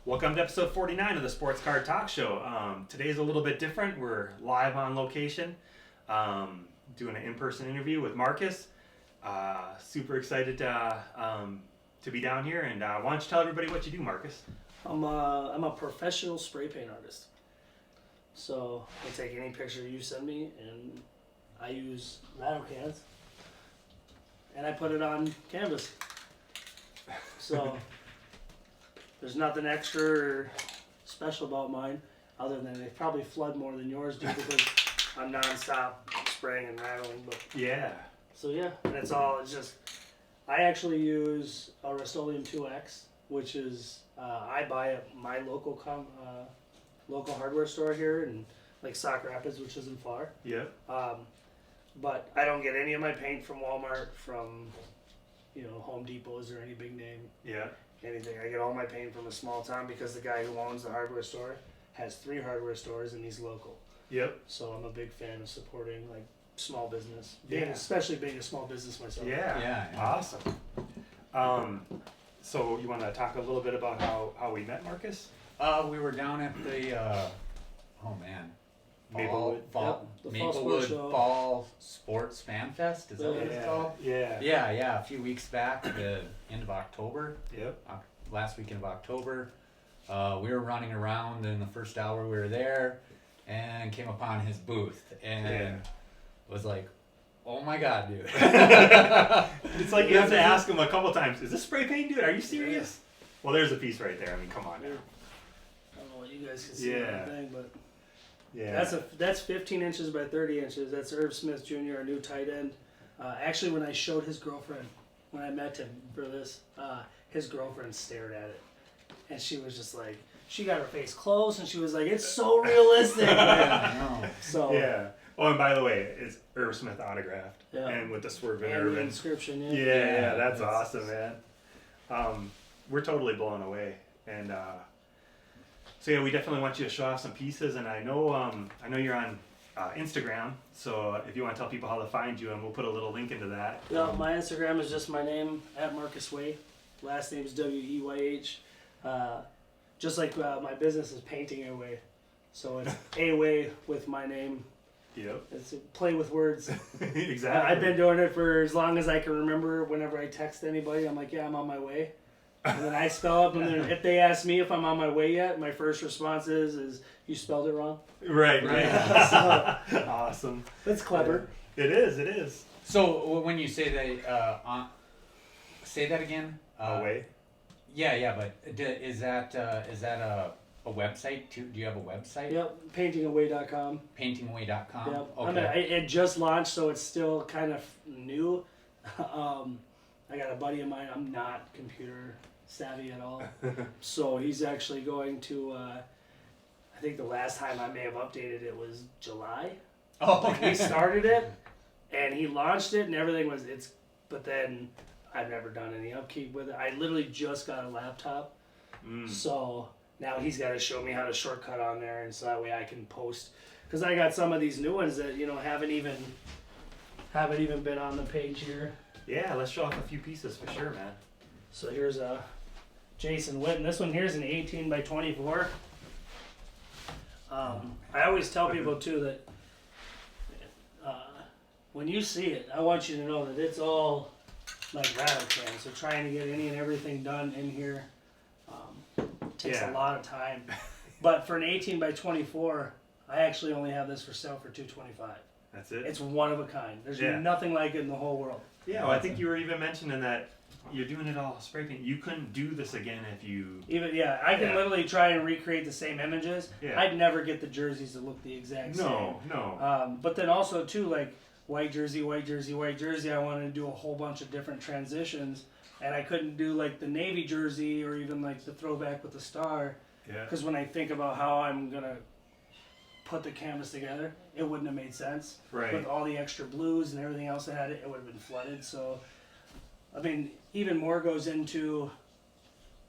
Welcome to episode 49 of the Sports Card Talk Show. Today's a little bit different. We're live on location, doing an in-person interview with Marcus. Super excited to be down here. And why don't you tell everybody what you do, Marcus? I'm a professional spray paint artist. So I take any picture you send me, and I use rattle cans, and I put it on canvas. So there's nothing extra or special about mine, other than they probably flood more than yours do because I'm non-stop spraying and rattling. But Yeah. so yeah, and it's just I actually use a Rust-Oleum 2X, which is I buy at my local hardware store here in like Sauk Rapids, which isn't far. Yep. But I don't get any of my paint from Walmart, from Home Depots or any big name. Yeah. Anything. I get all my paint from a small town because the guy who owns the hardware store has 3 hardware stores and he's local. Yep. So I'm a big fan of supporting like small business, Yeah. being a small business myself. Yeah. Awesome. So you want to talk a little bit about how we met, Marcus? We were down at the Maplewood. Fall Sports Fan Fest. Is that what it's called? Yeah. Yeah. A few weeks back, the end of October. Yep. Last weekend of October. We were running around in the first hour we were there, and came upon his booth, and was like, "Oh my God, dude!" It's like you have to ask him a couple times. Is this spray paint, dude? Are you serious? Well, there's a piece right there. I mean, come on now. I don't know what you guys can see on the thing, but Yeah. that's 15 inches by 30 inches. That's Irv Smith Jr., our new tight end. Actually, when I showed his girlfriend, when I met him for this, his girlfriend stared at it, and she was just like, she got her face closed, and she was like, "It's so realistic." So Yeah. Oh, and by the way, it's Irv Smith autographed, Yeah. and with the swerve and and the Irvin. inscription. Yeah, that's awesome, man. We're totally blown away, and so yeah, we definitely want you to show off some pieces. And I know you're on Instagram, so if you want to tell people how to find you, and we'll put a little link into that. Yeah, my Instagram is just my name @marcusweyh. Last name is WEYH. Just like my business is Painting Away, so it's Away with my name. Yep. It's a play with words. Exactly. I've been doing it for as long as I can remember. Whenever I text anybody, I'm like, "Yeah, I'm on my way," and then I spell up. And then if they ask me if I'm on my way yet, my first response is "You spelled it wrong." Right. So, Awesome. that's clever. It is. So when you say that, say that again. Away. Yeah, but is that a website too? Do you have a website? Yep, paintingaway.com. Paintingaway.com. Yep. Okay. It just launched, so it's still kind of new. I got a buddy of mine. I'm not computer savvy at all, so he's actually going to. I think the last time I may have updated it was July. Oh, Like, he started it, and he launched it, and everything was But then I've never done any upkeep with it. I literally just got a laptop, so now he's got to show me how to shortcut on there, and so that way I can post. Because I got some of these new ones that haven't even been on the page here. Yeah, let's show off a few pieces for sure, man. So here's a Jason Witten. This one here's an 18 by 24. I always tell people too that when you see it, I want you to know that it's all like rattle cans. So trying to get any and everything done in here takes a lot of time. But for an 18 by 24, I actually only have this for sale for $225. That's it. It's one of a kind. There's Yeah. nothing like it in the whole world. Yeah, well, I think you were even mentioning that you're doing it all spray paint. You couldn't do this again if you... I can literally try and recreate the same images. Yeah. I'd never get the jerseys to look the exact same. No. But then also too, like white jersey, white jersey, white jersey, I wanted to do a whole bunch of different transitions, and I couldn't do like the navy jersey or even like the throwback with the star. Yeah. Because when I think about how I'm gonna put the canvas together, it wouldn't have made sense. Right. With all the extra blues and everything else that had it, it would have been flooded. So, I mean, even more goes into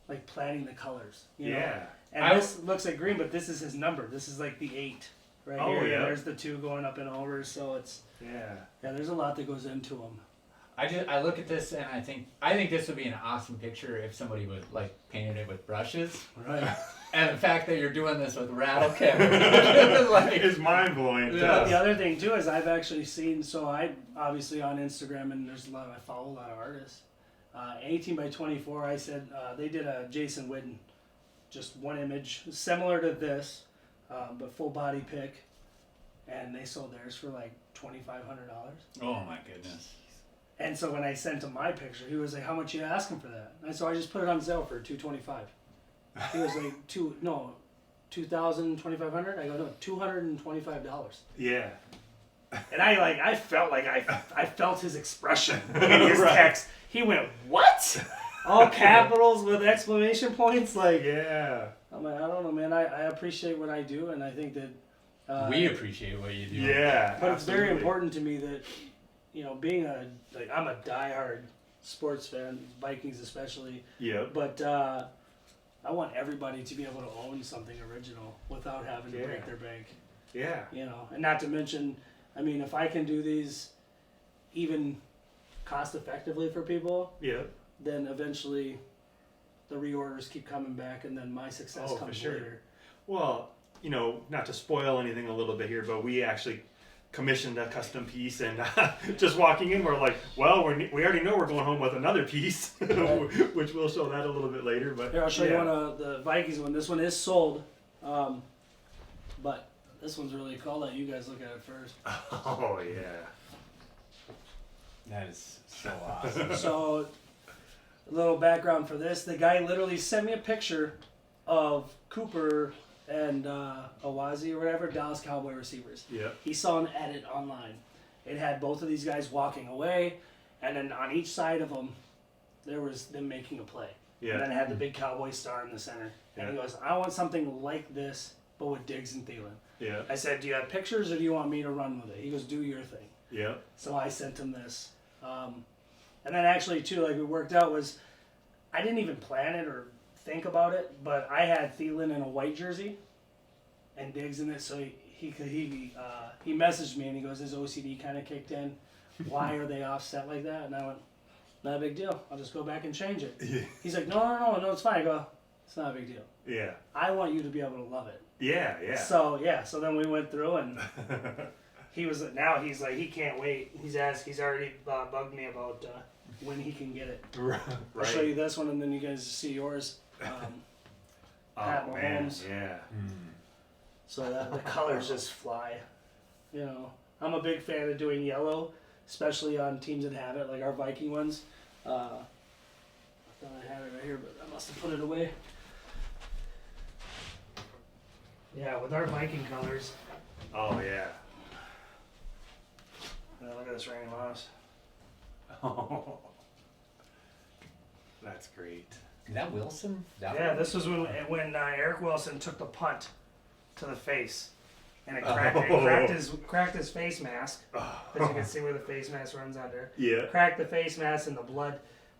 like planning the colors. You know? And this looks like green, but this is his number. This is like the 8 right here. Yeah. And there's the 2 going up and over. So it's there's a lot that goes into them. I look at this and I think this would be an awesome picture if somebody would like painted it with brushes. Right. And the fact that you're doing this with rattle cameras like, It's mind blowing. But the other thing too is I've actually seen. So I obviously on Instagram and there's I follow a lot of artists. 18 by 24. I said they did a Jason Witten, just one image similar to this, but full body pic, and they sold theirs for like $2,500. oh my goodness. And so when I sent him my picture, he was like, "How much you asking for that?" And so I just put it on sale for $225. He was like, $2,500. I go, no, $225. Yeah. And I felt his expression in his text. He went, "What?" All capitals with exclamation points. Like, Yeah. I'm like, I don't know, man. I appreciate what I do, and I think that We appreciate what you do. Yeah. but it's very absolutely. important to me that, being I'm a diehard sports fan, Vikings especially. Yep. But I want everybody to be able to own something original without having to break their bank. Yeah. And not to mention, I mean, if I can do these even cost effectively for people, Yep. then eventually the reorders keep coming back, and then my success Oh, comes for sure. later. Well, not to spoil anything a little bit here, but we actually commissioned a custom piece, and just walking in, we're like, well, we already know we're going home with another piece, which we'll show that a little bit later. But Here, I'll show you one of the Vikings one. This one is sold, but this one's really cool. I'll let you guys look at it first. Oh yeah. That is so awesome. So, a little background for this. The guy literally sent me a picture of Cooper and Owazi or whatever, Dallas Cowboy receivers. Yep. He saw an edit online. It had both of these guys walking away, and then on each side of them, there was them making a play. Yeah. And then it had the big Cowboy star in the center. And he goes, "I want something like this, but with Diggs and Thielen." Yeah. I said, "Do you have pictures or do you want me to run with it?" He goes, "Do your thing." Yep. So I sent him this. And then actually, too, like it worked out was, I didn't even plan it or think about it, but I had Thielen in a white jersey and Diggs in it, so he messaged me and he goes, his OCD kind of kicked in. Why are they offset like that? And I went, not a big deal. I'll just go back and change it. Yeah. He's like, no, it's fine. I go, it's not a big deal. Yeah. I want you to be able to love it. Yeah. Yeah. So then we went through and he's like, he can't wait. He's already bugged me about when he can get it. Right. I'll show you this one and then you guys see yours. Pat Oh man. Mahomes. Yeah. So the colors just fly. I'm a big fan of doing yellow, especially on teams that have it, like our Viking ones. I thought I had it right here, but I must have put it away. Yeah, with our Viking colors. Oh yeah. Look at this Randy Moss. Oh. That's great. Is that Wilson? Yeah, this was when Eric Wilson took the punt to the face, and it cracked his face mask, because you can see where the face mask runs under. Yeah. Cracked the face mask and the blood.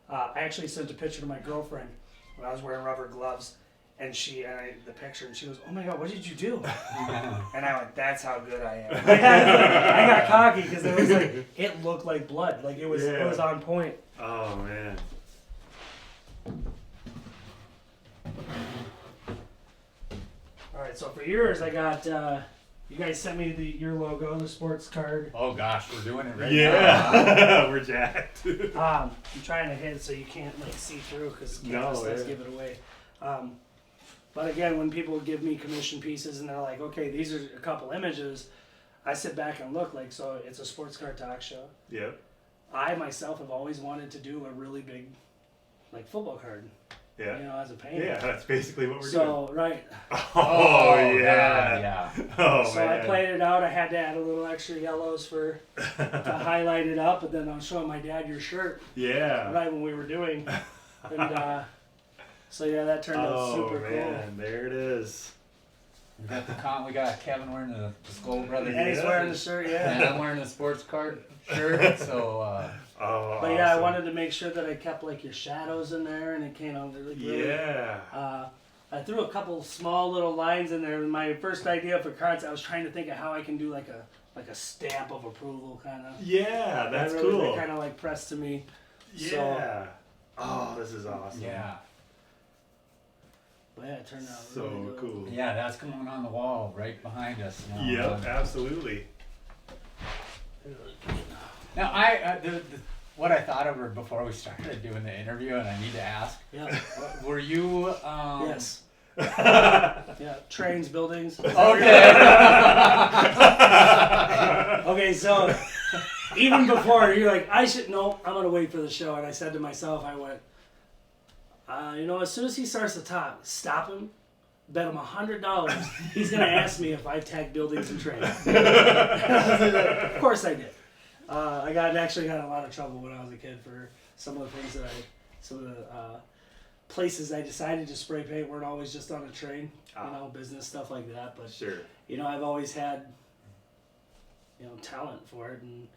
I actually sent a picture to my girlfriend when I was wearing rubber gloves, and the picture, and she goes, "Oh my God, what did you do?" And I went, "That's how good I am." I got cocky because it was like it looked like blood, like it was on point. Oh man. All right, so for yours, I got you guys sent me your logo, the sports card. Oh gosh, we're doing it right now. Yeah. We're jacked. I'm trying to hit it so you can't see through because does give it away. But again, when people give me commission pieces and they're like, "Okay, these are a couple images," I sit back and look so it's a sports card talk show. Yep. I myself have always wanted to do a really big, football card. Yeah. As a painter. Yeah, that's basically what we're doing. So right. Oh God, yeah. yeah. Oh So man. I played it out. I had to add a little extra yellows to highlight it up, and then I was showing my dad your shirt Yeah. right when we were doing, and so yeah, that turned out super man, there it is. We got Kevin wearing the SkoL BroTher. cool. And he's wearing the shirt, And I'm wearing the sports card shirt. So. But yeah, I wanted to make sure that I kept your shadows in there, and it came out really. Yeah. I threw a couple small little lines in there. My first idea for cards, I was trying to think of how I can do a like a stamp of approval, kind of. Yeah, that's really, cool. They kind of like pressed to me. Yeah. Oh, this is awesome. Yeah. But yeah, it turned out So really good. cool. Yeah, that's going on the wall right behind us now. Yep, absolutely. Now, what I thought of her before we started doing the interview, and I need to ask, Yeah. were you? Yes. Yeah. Trains, buildings. Okay. Okay, so even before you're like, I'm gonna wait for the show, and I said to myself, I went, as soon as he starts to talk, stop him, bet him $100. He's gonna ask me if I tag buildings and trains. Of course I did. I actually got in a lot of trouble when I was a kid for some of the things some of the places I decided to spray paint weren't always just on a train, business stuff like that. But Sure. I've always had, talent for it, and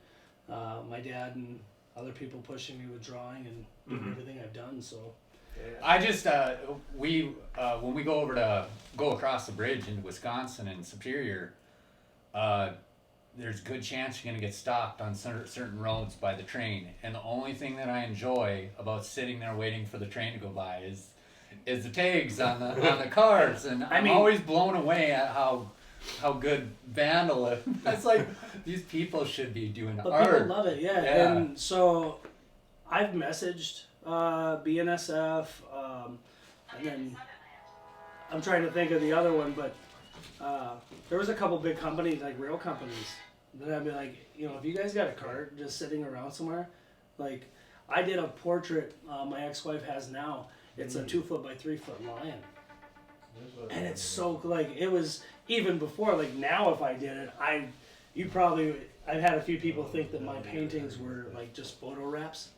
my dad and other people pushing me with drawing and doing everything I've done. So I just when we go across the bridge into Wisconsin and Superior, there's a good chance you're gonna get stopped on certain roads by the train, and the only thing that I enjoy about sitting there waiting for the train to go by is the tags on the cars, and I'm always blown away at how good vandalism. It's like these people should be doing but art. people love it, yeah. And so I've messaged BNSF, and then I'm trying to think of the other one, but there was a couple big companies, like rail companies, that I'd be like, if you guys got a cart just sitting around somewhere, like I did a portrait my ex-wife has now. It's a 2-foot by 3-foot lion, and it's so like it was even before. Like now, if I did it, I've had a few people think that my paintings were like just photo wraps.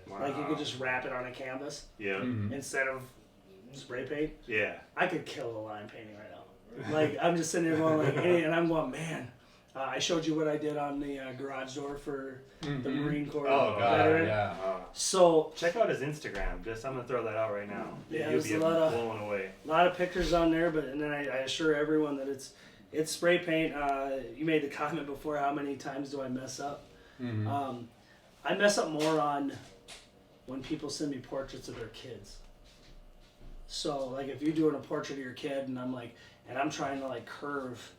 Wow. Like you could just wrap it on a canvas Yeah. instead of spray paint. Yeah. I could kill a lion painting right now. Like I'm just sitting there going like, hey, and I'm going, man. I showed you what I did on the garage door for the Marine Corps veteran. Yeah. So Check out his Instagram. I'm gonna throw that out right now. Yeah, You'll there's be a lot of- blown away. a lot of pictures on there, and then I assure everyone that it's spray paint. You made the comment before, how many times do I mess up? I mess up more on when people send me portraits of their kids. So like if you're doing a portrait of your kid and I'm trying to like curve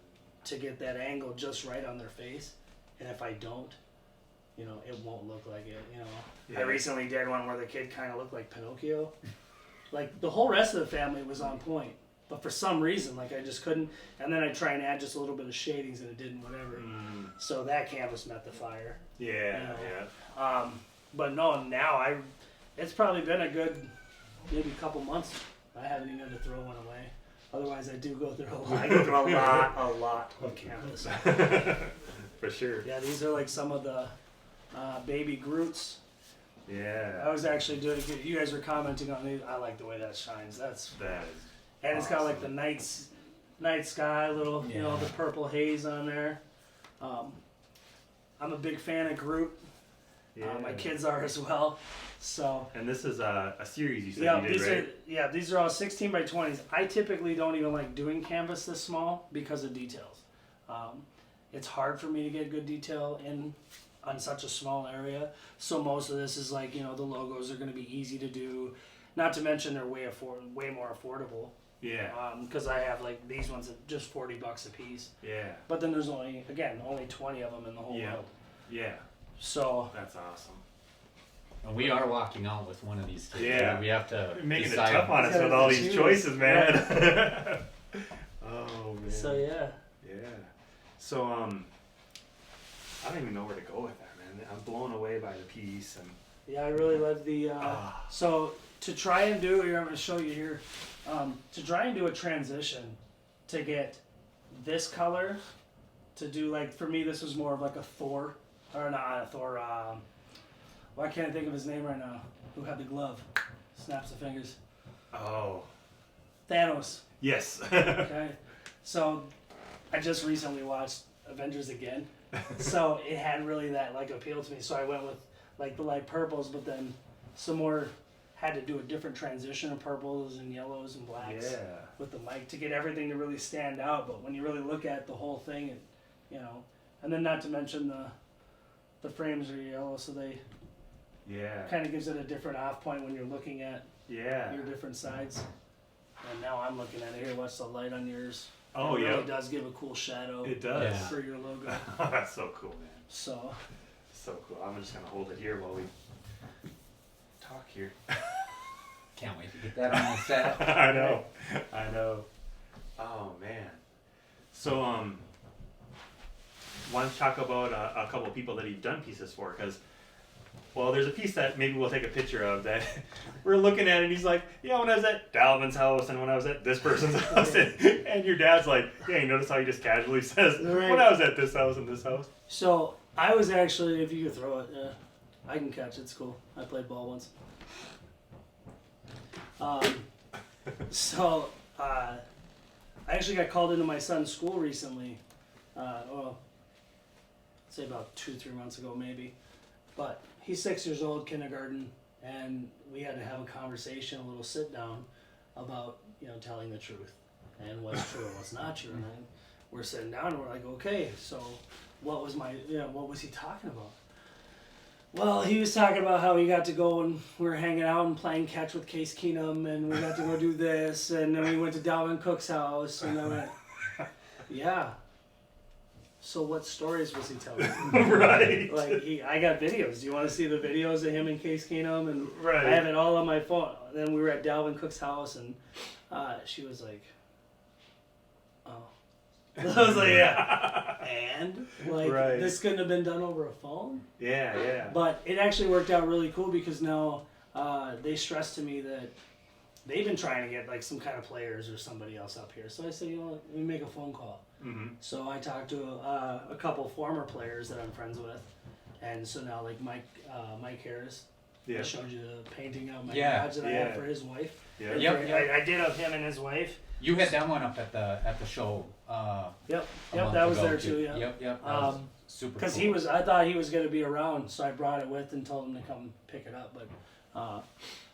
to get that angle just right on their face, and if I don't, it won't look like it. Yeah. I recently did one where the kid kind of looked like Pinocchio. Like the whole rest of the family was on point, but for some reason, like I just couldn't. And then I try and add just a little bit of shadings, and it didn't. Whatever. So that canvas met the fire. Yeah. But no, now it's probably been a good maybe couple months. I haven't even had to throw one away. Otherwise, I do go through a lot. I go through a lot of canvas. For sure. Yeah, these are like some of the baby Groots. Yeah. I was actually doing. You guys were commenting on these. I like the way that shines. That is. And it's got like the night sky, little the purple haze on there. I'm a big fan of Groot. Yeah. My kids are as well. So. And this is a series you said you did, right? These are all 16 by 20s. I typically don't even like doing canvas this small because of details. It's hard for me to get good detail on such a small area. So most of this is like, the logos are going to be easy to do. Not to mention they're way more affordable. Yeah. Because I have like these ones at just $40 a piece. Yeah. But then there's only 20 of them in the whole world. Yeah. So. That's awesome. And we are walking out with one of these today. Yeah. We have to You're making decide. it tough on us with all these choices, man. Oh man. So yeah. Yeah. So I don't even know where to go with that, man. I'm blown away by the piece and. Yeah, I really love the. So to try and do, I'm going to show you here. To try and do a transition, to get this color, to do like for me this was more of like a Thor, or not a Thor. Why can't I think of his name right now? Who had the glove? Snaps the fingers. Oh. Thanos. Yes. Okay. So I just recently watched Avengers again. So it had really that like appeal to me. So I went with like the light purples, but then some more had to do a different transition of purples and yellows and blacks with the mic to get everything to really stand out. But when you really look at the whole thing, And then not to mention the frames are yellow, so they kind of gives it a different off point when you're looking at your different sides. And now I'm looking at it here. Watch the light on yours. Oh, it yeah. really does give a cool shadow. It does. For your logo. That's so cool, man. So cool. I'm just gonna hold it here while we talk here. Can't wait to get that on the set. I know. Oh man. So why don't you talk about a couple of people that you've done pieces for? Because there's a piece that maybe we'll take a picture of that we're looking at, and he's like, yeah, when I was at Dalvin's house and when I was at this person's house, and your dad's like, yeah, you notice how he just casually says, when I was at this house and this house. So I was actually, if you could throw it, I can catch it. It's cool. I played ball once. I actually got called into my son's school recently. Say about 2-3 months ago maybe. But he's 6 years old, kindergarten, and we had to have a conversation, a little sit down about, telling the truth and what's true and what's not true. And then we're sitting down and we're like, okay, so what was he talking about? Well, he was talking about how he got to go and we were hanging out and playing catch with Case Keenum, and we got to go do this, and then we went to Dalvin Cook's house, and I went, yeah. So what stories was he telling? Right. I got videos. Do you want to see the videos of him and Case Keenum? And right. I have it all on my phone. Then we were at Dalvin Cook's house, and she was like, oh. I was like, yeah. And? This couldn't have been done over a phone? Yeah. But it actually worked out really cool because now they stressed to me that they've been trying to get some kind of players or somebody else up here. So I said, let me make a phone call. Mm-hmm. So I talked to a couple former players that I'm friends with. And so now Mike Harris, I showed you the painting of my garage that I had for his wife. Yeah. Yep. I did of him and his wife. You had that one up at the show. Yep, that was there too. Yeah. Yep. That was super. Because cool. I thought he was going to be around, so I brought it with and told him to come pick it up. But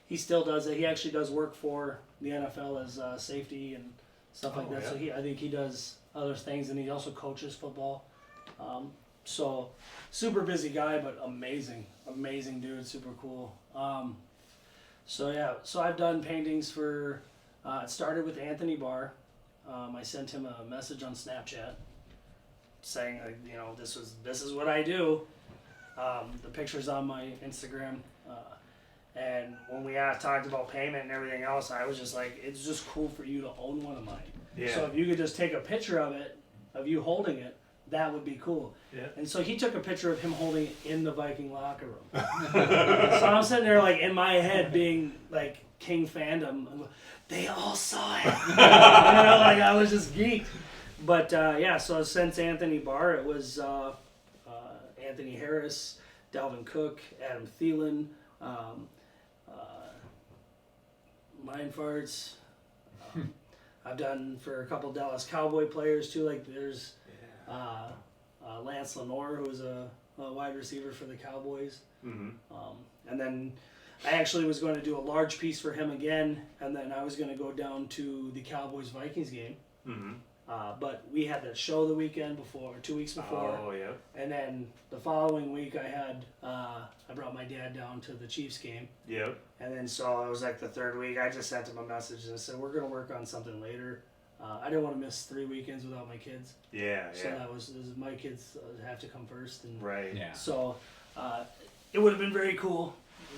he still does it. He actually does work for the NFL as safety and stuff like that. Yeah. So I think he does other things, and he also coaches football. So super busy guy, but amazing dude, super cool. So I've done paintings for. It started with Anthony Barr. I sent him a message on Snapchat saying, this is what I do. The picture's on my Instagram. And when we talked about payment and everything else, I was just like, it's just cool for you to own one of mine. Yeah. So if you could just take a picture of it, of you holding it, that would be cool. Yeah. And so he took a picture of him holding it in the Viking locker room. So I'm sitting there in my head being King fandom. They all saw it. I was just geeked. But so since Anthony Barr, it was Anthony Harris, Dalvin Cook, Adam Thielen, Mind Farts. I've done for a couple Dallas Cowboy players too. There's Lance Lenore, who was a wide receiver for the Cowboys. Mm-hmm. And then I actually was going to do a large piece for him again, and then I was going to go down to the Cowboys Vikings game. Mm-hmm. But we had that show the weekend before, 2 weeks before. Oh, yeah. And then the following week I brought my dad down to the Chiefs game. Yep. And then so it was the third week. I just sent him a message and said, we're going to work on something later. I didn't want to miss 3 weekends without my kids. Yeah, so that was my kids have to come first. And right. Yeah. So it would have been very cool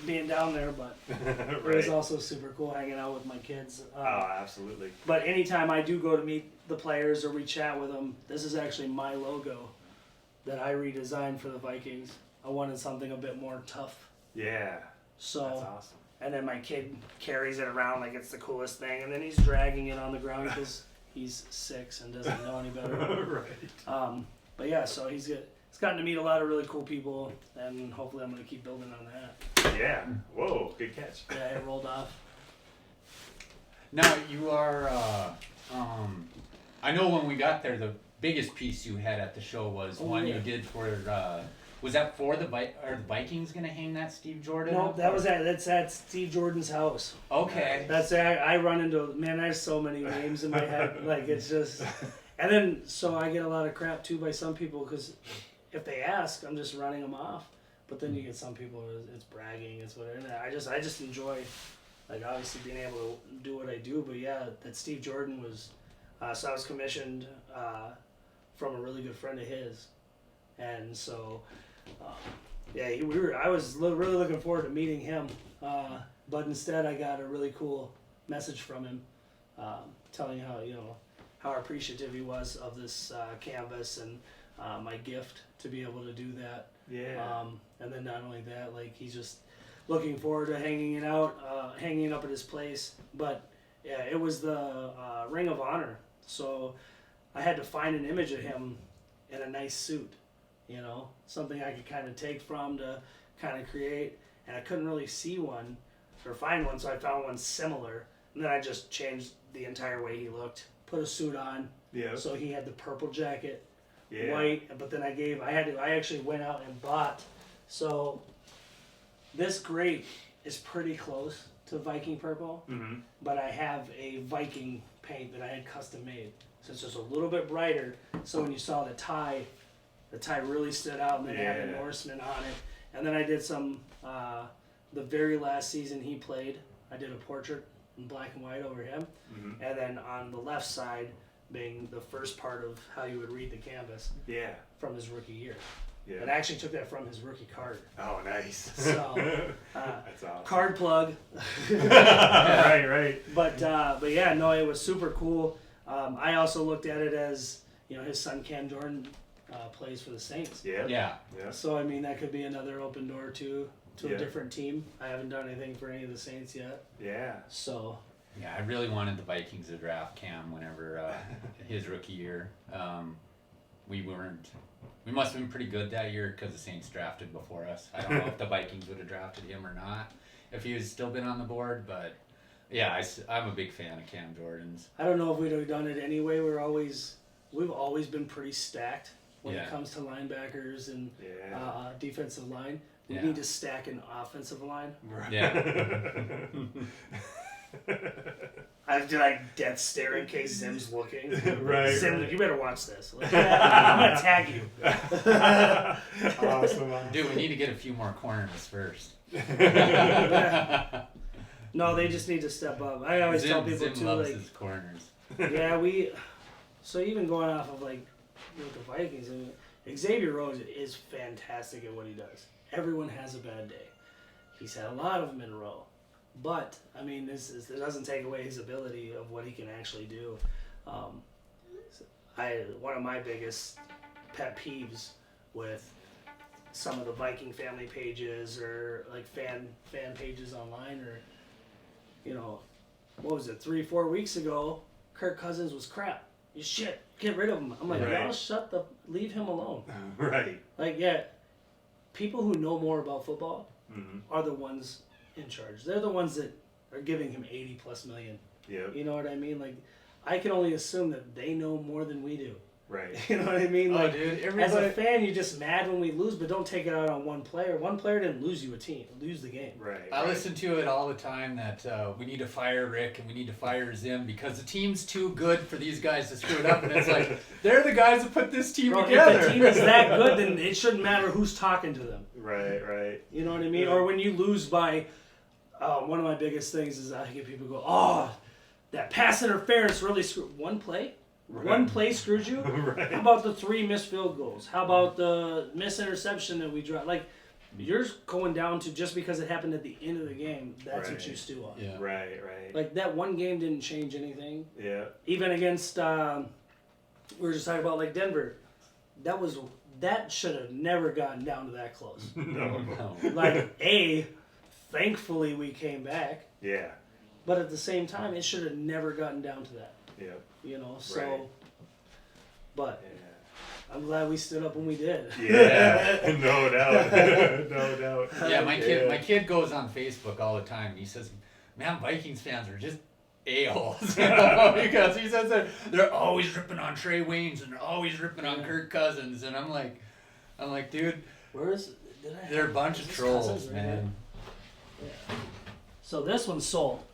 being down there, but right. It was also super cool hanging out with my kids. Absolutely. But anytime I do go to meet the players or we chat with them, this is actually my logo that I redesigned for the Vikings. I wanted something a bit more tough. Yeah. So that's awesome. And then my kid carries it around like it's the coolest thing, and then he's dragging it on the ground because he's 6 and doesn't know any better. Right. But yeah, so he's gotten to meet a lot of really cool people, and hopefully I'm going to keep building on that. Yeah. Whoa, good catch. Yeah, it rolled off. Now, you are, I know when we got there, the biggest piece you had at the show was you did for, was that for the Vikings going to hang that Steve Jordan? No, that's at Steve Jordan's house. Okay. I run into, man, there's so many names in my head, it's just... And then, so I get a lot of crap too by some people because if they ask, I'm just running them off. But then you get some people, it's bragging, it's whatever. And I just enjoy, like, obviously being able to do what I do. But yeah, that Steve Jordan was, so I was commissioned from a really good friend of his, and so yeah, I was really looking forward to meeting him. But instead, I got a really cool message from him, telling how appreciative he was of this canvas and my gift to be able to do that. Yeah. And then not only that, like, he's just looking forward to hanging it up at his place. But yeah, it was the Ring of Honor. So I had to find an image of him in a nice suit, something I could kind of take from to kind of create. And I couldn't really see one or find one, so I found one similar. And then I just changed the entire way he looked. Put a suit on. Yeah. So he had the purple jacket. Yeah. White, but then I actually went out and bought. So this grate is pretty close to Viking purple, but I have a Viking paint that I had custom made. So it's just a little bit brighter. So when you saw the tie really stood out, and then it had the Norseman on it. And then I did some, the very last season he played, I did a portrait in black and white over him. And then on the left side, being the first part of how you would read the canvas from his rookie year. Yeah. And I actually took that from his rookie card. Oh, nice. So, that's awesome. Card plug. Right. But yeah, no, it was super cool. I also looked at it as, his son Cam Jordan plays for the Saints. Yeah. So, I mean, that could be another open door to a different team. I haven't done anything for any of the Saints yet. Yeah. So... Yeah, I really wanted the Vikings to draft Cam whenever his rookie year. We must have been pretty good that year because the Saints drafted before us. I don't know if the Vikings would have drafted him or not if he was still been on the board, but yeah, I'm a big fan of Cam Jordan's. I don't know if we'd have done it anyway. We've always been pretty stacked when it comes to linebackers and defensive line. We need to stack an offensive line. Right. Yeah. I did death stare in case Zim's looking. Right. Zim, you better watch this. I'm gonna tag you. Awesome. Dude, we need to get a few more corners first. No, they just need to step up. I always tell people Zim too, loves his corners. Yeah, so even going off of with the Vikings, Xavier Rhodes is fantastic at what he does. Everyone has a bad day. He's had a lot of them in a row. But, I mean, it doesn't take away his ability of what he can actually do. One of my biggest pet peeves with some of the Viking family pages or like fan pages online or, what was it, 3-4 weeks ago, Kirk Cousins was crap. You shit, get rid of him. I'm like, y'all leave him alone. Right. Like, yeah, people who know more about football are the ones in charge. They're the ones that are giving him 80+ million. Yeah. You know what I mean? Like, I can only assume that they know more than we do. Right. You know what I mean? Like, dude, as a fan, you're just mad when we lose, but don't take it out on one player. One player didn't lose you lose the game. Right. I listen to it all the time that we need to fire Rick and we need to fire Zim because the team's too good for these guys to screw it up. And it's like, they're the guys that put this team together. If the team is that good, then it shouldn't matter who's talking to them. Right. You know what I mean? Yeah. Or when you lose by... one of my biggest things is I get people go, that pass interference really screwed. One play? Right. One play screwed you? Right. How about the 3 missed field goals? How about the missed interception that we dropped? Like, you're going down to just because it happened at the end of the game, that's what you stew on. Yeah. Right. Like, that one game didn't change anything. Yeah. Even against, we were just talking about, like, Denver. That should have never gotten down to that close. No. Like, thankfully we came back. Yeah. But at the same time, it should have never gotten down to that. Yeah. So. Right. But I'm glad we stood up when we did. Yeah. No doubt. Yeah, my kid goes on Facebook all the time. He says, "Man, Vikings fans are just a-holes," because he says that they're always ripping on Trey Waynes and they're always ripping on Kirk Cousins, and I'm like, dude, they're a bunch of trolls, man. Yeah. So this one's sold.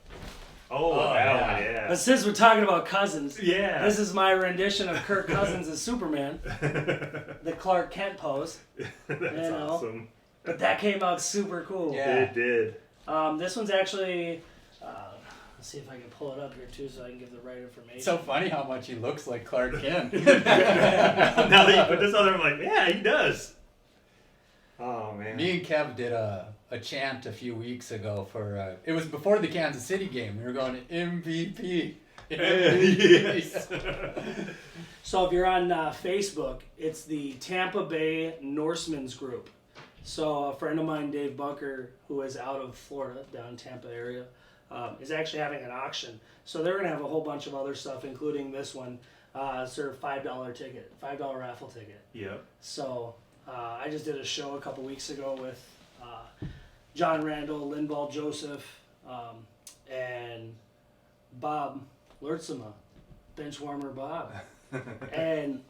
Oh, that one, yeah. Since we're talking about Cousins, Yeah. this is my rendition of Kirk Cousins as Superman, the Clark Kent pose. That's awesome. But that came out super cool. Yeah. It did. This one's actually. Let's see if I can pull it up here too, so I can give the right information. It's so funny how much he looks like Clark Kent. Now that you put this other, I'm like, yeah, he does. Oh man. Me and Kev did a chant a few weeks ago for it was before the Kansas City game. We were going MVP. Yes. So if you're on Facebook, it's the Tampa Bay Norsemen's group. So a friend of mine, Dave Bunker, who is out of Florida, down Tampa area, is actually having an auction. So they're going to have a whole bunch of other stuff, including this one. Sort of $5 ticket, $5 raffle ticket. Yep. So I just did a show a couple weeks ago with John Randall, Linval Joseph, and Bob Lertzema, Benchwarmer Bob. And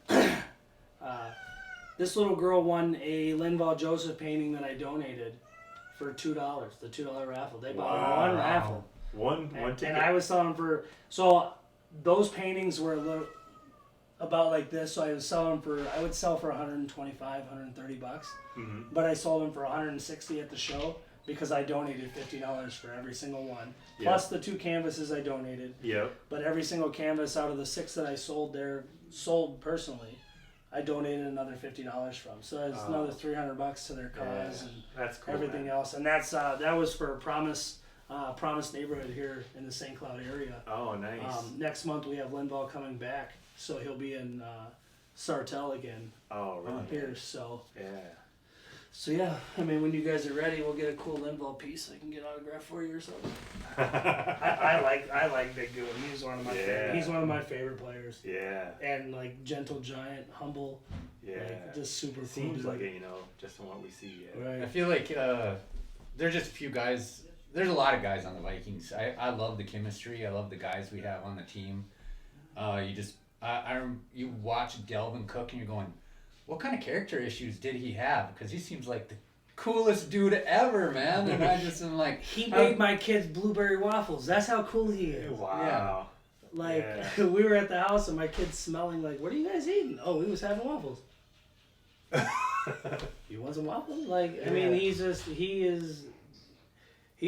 this little girl won a Linval Joseph painting that I donated for $2, the $2 raffle. They bought one raffle. One ticket. And I was selling for, so those paintings were about like this, so I would sell for 125, 130 bucks. Mm-hmm. But I sold them for 160 at the show because I donated $50 for every single one. Yep. Plus the 2 canvases I donated. Yep. But every single canvas out of the 6 that I sold personally, I donated another $50 from. So it's another $300 to their cause and that's cool, everything man. else. And that was for Promise neighborhood here in the St. Cloud area. Oh, nice. Next month we have Linval coming back, so he'll be in Sartell again. Oh, really? Here, so. Yeah. So yeah, I mean, when you guys are ready, we'll get a cool Linval piece. I can get autographed for you or something. I like Big Goon. He's one of my favorite. He's one of my favorite players. Yeah. And like gentle giant, humble. Yeah. Like, just super cool. Seems like it, just from what we see. Yeah. Right. I feel like there's just a few guys. There's a lot of guys on the Vikings. I love the chemistry. I love the guys we have on the team. You watch Delvin Cook and you're going, what kind of character issues did he have? Because he seems like the coolest dude ever, man. And I just am like, he made my kids blueberry waffles. That's how cool he is. Wow. Like we were at the house and my kids smelling like, what are you guys eating? Oh, we was having waffles. You want some waffles? Like, I mean, he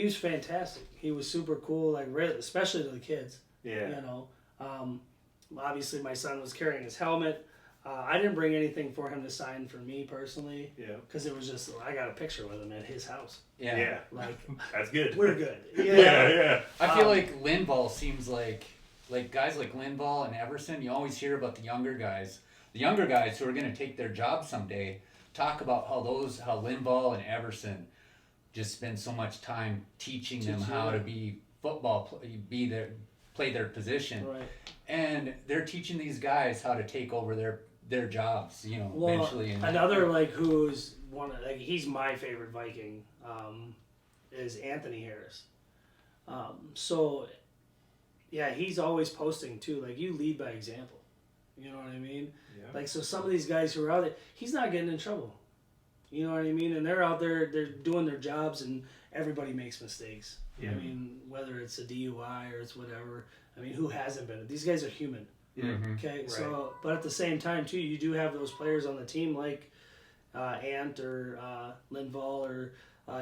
was fantastic. He was super cool, like especially to the kids. Yeah. You know, obviously my son was carrying his helmet. I didn't bring anything for him to sign for me personally. Yeah. Because it was just, I got a picture with him at his house. Yeah. Yeah. Like, that's good. We're good. Yeah. I feel like Linval seems like guys like Linval and Everson, you always hear about the younger guys. The younger guys who are going to take their job someday talk about how Linval and Everson just spend so much time teaching them how to be play their position. Right. And they're teaching these guys how to take over their jobs, eventually. Another who's he's my favorite Viking, is Anthony Harris. So yeah, he's always posting too. Like, you lead by example. You know what I mean? Yeah. Like, so some of these guys who are out there, he's not getting in trouble. You know what I mean? And they're out there, they're doing their jobs, and everybody makes mistakes. Yeah. I mean, whether it's a DUI or it's whatever. I mean, who hasn't been? These guys are human. Mm-hmm. Okay, right. So, but at the same time, too, you do have those players on the team like Ant or Linval or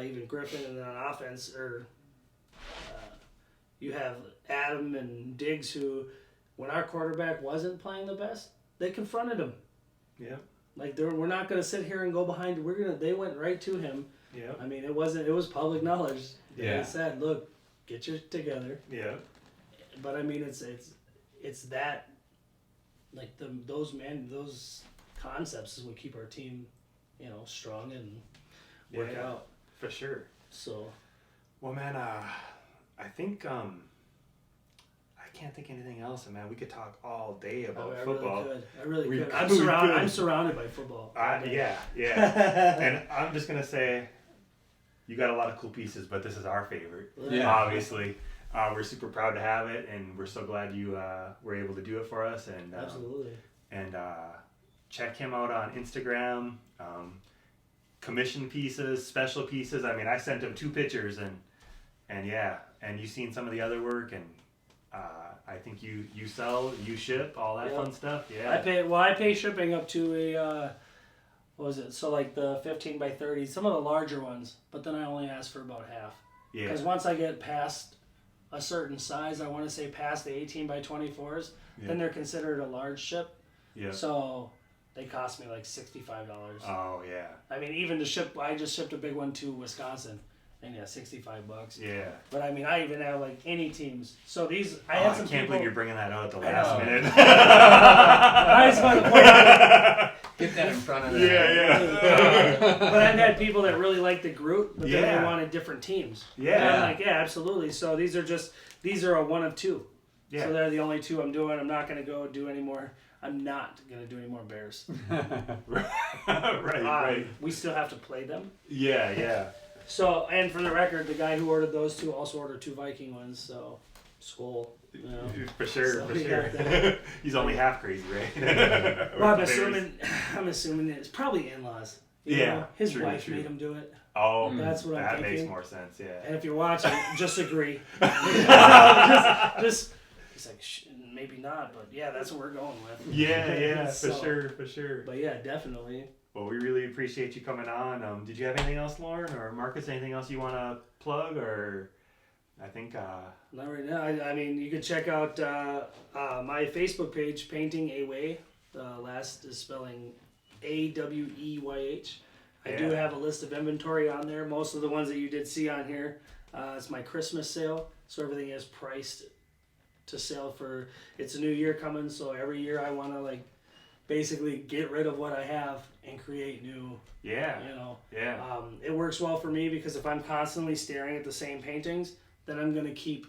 even Griffin, and then on offense, or you have Adam and Diggs, who, when our quarterback wasn't playing the best, they confronted him. Yeah. Like, we're not going to sit here and go behind. They went right to him. Yeah. I mean, it was public knowledge. Yeah. They said, look, get your together. Yeah. But I mean, it's that, like, those concepts is what keep our team, strong and work out. For sure. So. Well, man, I think I can't think of anything else, and man, we could talk all day about football. I really could. I'm surrounded by football. Yeah. And I'm just gonna say, you got a lot of cool pieces, but this is our favorite. Yeah. Obviously, we're super proud to have it, and we're so glad you were able to do it for us. And absolutely. And check him out on Instagram. Commission pieces, special pieces. I mean, I sent him 2 pictures, and you've seen some of the other work, and I think you sell, you ship, all that fun stuff. Yeah. I pay shipping up to a what was it? So like the 15 by 30, some of the larger ones, but then I only ask for about half. Yeah. Because once I get past a certain size, I want to say past the 18 by 24s, then they're considered a large ship. Yeah. So they cost me like $65. Oh yeah. I mean, even to ship, I just shipped a big one to Wisconsin, and $65. Yeah. But I mean, I even have like any teams. So these, I I had some can't people. believe you're bringing that out at the last minute. I just want to point out. Get that in front of them. Yeah. But I've had people that really like the Groot, but then Yeah. they wanted different teams. Yeah. And I'm like, yeah, absolutely. So these are a 1 of 2. Yeah. So they're the only 2 I'm doing. I'm not going to go do any more. I'm not going to do any more bears. right. We still have to play them. Yeah. So, and for the record, the guy who ordered those 2 also ordered 2 Viking ones. So, SkoL. You know. For sure, So for we sure. got that. He's only half crazy, right? Well, I'm Bears. assuming it's probably in-laws. You Yeah, know? His true, wife true. made him do it. Oh, That's what I'm that thinking. makes more sense. Yeah. And if you're watching, just agree. just he's like, maybe not, but yeah, that's what we're going with. Yeah, So- for sure. But yeah, definitely. Well, we really appreciate you coming on. Did you have anything else, Lauren or Marcus? Anything else you want to plug? Or I think. Not right now. I mean, you can check out my Facebook page, Painting a Way. The last is spelling AWEYH. I do have a list of inventory on there. Most of the ones that you did see on here. It's my Christmas sale, so everything is priced to sale for. It's a new year coming, so every year I want to like basically get rid of what I have and create new. Yeah. You know. Yeah. It works well for me because if I'm constantly staring at the same paintings, then I'm gonna keep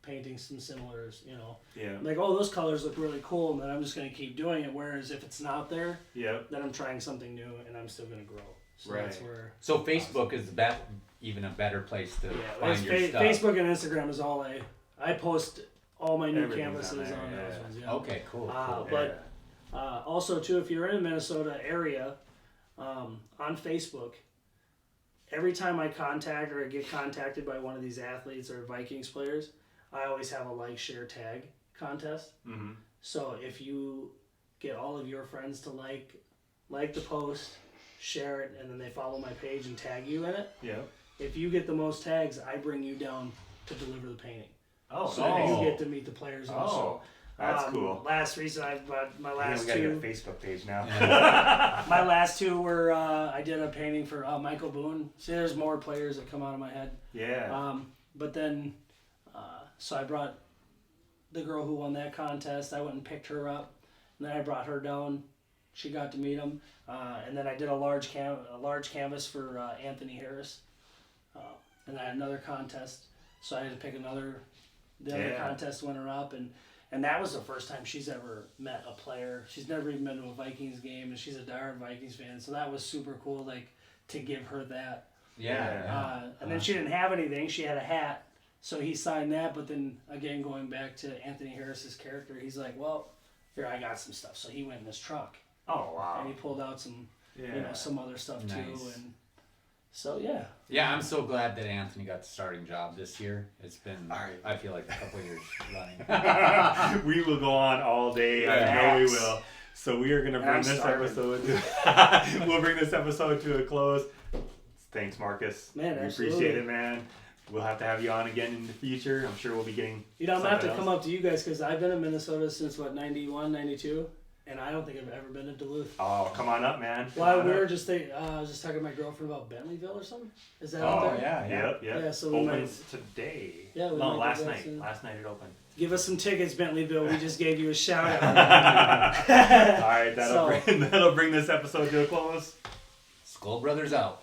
painting some similars. You know. Yeah. I'm like, oh, those colors look really cool, and then I'm just gonna keep doing it. Whereas if it's not there, Yep. then I'm trying something new, and I'm still gonna grow. So Right. that's where. So Facebook is even a better place to Yeah, find your stuff. Facebook and Instagram is all I post all my new Everything's canvases on there, on yeah. those ones. Yeah. Okay, cool. But also too, if you're in the Minnesota area, on Facebook, every time I contact or I get contacted by one of these athletes or Vikings players, I always have a like, share, tag contest. Mm-hmm. So if you get all of your friends to like the post, share it, and then they follow my page and tag you in it, Yep. if you get the most tags, I bring you down to deliver the painting. Oh, So nice. you get to meet the players also. Oh, that's cool. Last reason I've bought my Yeah, last we gotta get a 2. Facebook page now. My last 2 were I did a painting for Michael Boone. See, there's more players that come out of my head. Yeah. But then, so I brought the girl who won that contest. I went and picked her up, and then I brought her down. She got to meet him, and then I did a large canvas for Anthony Harris, and I had another contest. So I had to pick the other contest winner up, and that was the first time she's ever met a player. She's never even been to a Vikings game, and she's a diehard Vikings fan. So that was super cool, like to give her that. Yeah. And then she didn't have anything. She had a hat, so he signed that. But then again, going back to Anthony Harris's character, he's like, "Well, here I got some stuff." So he went in his truck Oh wow. and he pulled out some, Yeah. some other stuff too. Nice. And so yeah, Yeah, I'm so glad that Anthony got the starting job this year. It's been, I feel like, a couple years running. We will go on all day. I know we will. So we are going to bring this episode to we'll bring this episode to a close. Thanks, Marcus. Man, we absolutely. appreciate it, man. We'll have to have you on again in the future. I'm sure we'll be getting. I'm gonna have to something come else. up to you guys because I've been in Minnesota since 91, 92, and I don't think I've ever been to Duluth. Oh, come on up, man. Come Well, on we up. were just I was just talking to my girlfriend about Bentleyville or something. Is that out Oh, there? yeah. Yep. Yeah, so we Opens today. Yeah, we No, might last do that night. soon. Last night it opened. Give us some tickets, Bentleyville. We just gave you a shout out. All right, So- that'll bring this episode to a close. SkoL Brothers out.